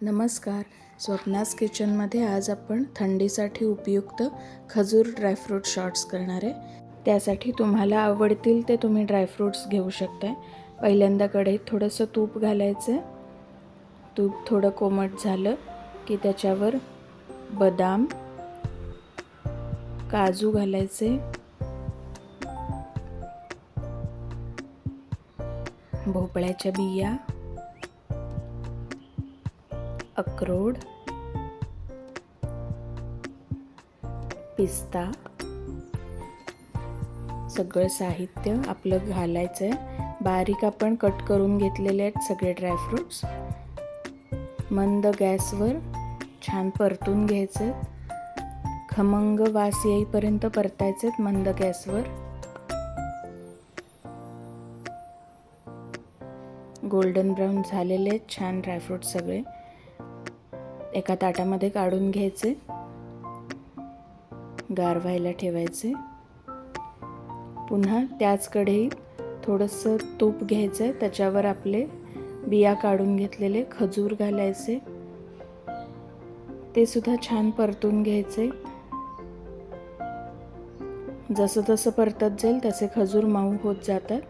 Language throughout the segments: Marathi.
नमस्कार. स्वप्नास किचनमध्ये आज आपण थंडीसाठी उपयुक्त खजूर ड्रायफ्रूट शॉट्स करणार आहे. त्यासाठी तुम्हाला आवडतील ते तुम्ही ड्रायफ्रूट्स घेऊ शकताय. पहिल्यांदा कढईत थोडंसं तूप घालायचं. तूप थोडं कोमट झालं की त्याच्यावर बदाम, काजू घालायचे, भोपळ्याच्या बिया, अक्रोड, पिस्ता, सगळं साहित्य आपलं घालायचं आहे. बारीक आपण कट करून घेतलेले आहेत सगळे ड्रायफ्रूट्स. मंद गॅसवर छान परतून घ्यायचे. खमंग वास येईपर्यंत परतायचे मंद गॅसवर. गोल्डन ब्राऊन झालेले आहेत छान ड्रायफ्रूट सगळे. एका ताटामध्ये काढून घ्यायचे, गार व्हायला ठेवायचे. पुन्हा त्याच कढईत थोडंसं तूप घ्यायचं, त्याच्यावर आपले बिया काढून घेतलेले खजूर घालायचे. ते सुद्धा छान परतून घ्यायचे. जसं जसं परतत जाईल तसे खजूर मऊ होत जातात.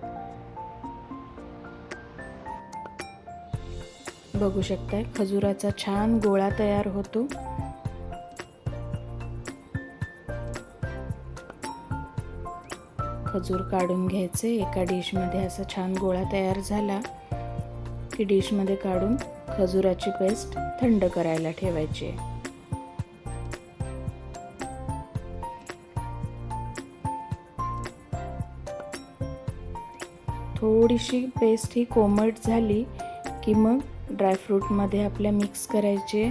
बघू शकताय खजुराचा छान गोळा तयार होतो. खजूर काढून घ्यायचे एका डिशमध्ये. असा छान गोळा तयार झाला की डिशमध्ये काढून खजुराची पेस्ट थंड करायला ठेवायची. थोडीशी पेस्ट ही कोमट झाली की मग ड्रायफ्रूटमध्ये आपल्या मिक्स करायचे.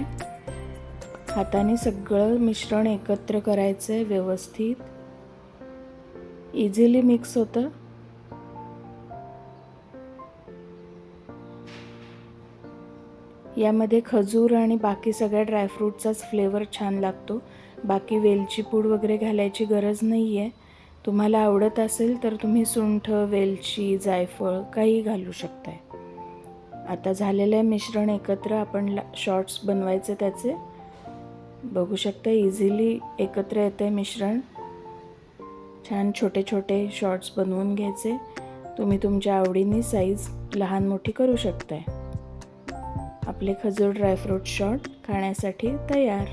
हाताने सगळं मिश्रण एकत्र करायचं आहे व्यवस्थित. इझिली मिक्स होतं. यामध्ये खजूर आणि बाकी सगळ्या ड्रायफ्रूटचाच फ्लेवर छान लागतो. बाकी वेलची पूड वगैरे घालायची गरज नाही आहे. तुम्हाला आवडत असेल तर तुम्ही सुंठ, वेलची, जायफळ काही घालू शकताय. आता झालेलं आहे मिश्रण एकत्र. आपण शॉट्स बनवायचे त्याचे. बघू शकता इझिली एकत्र येते मिश्रण. छान छोटे छोटे शॉट्स बनवून घ्यायचे. तुम्ही तुमच्या आवडीने साईज लहान मोठी करू शकताय. आपले खजूर ड्रायफ्रूट शॉट खाण्यासाठी तयार.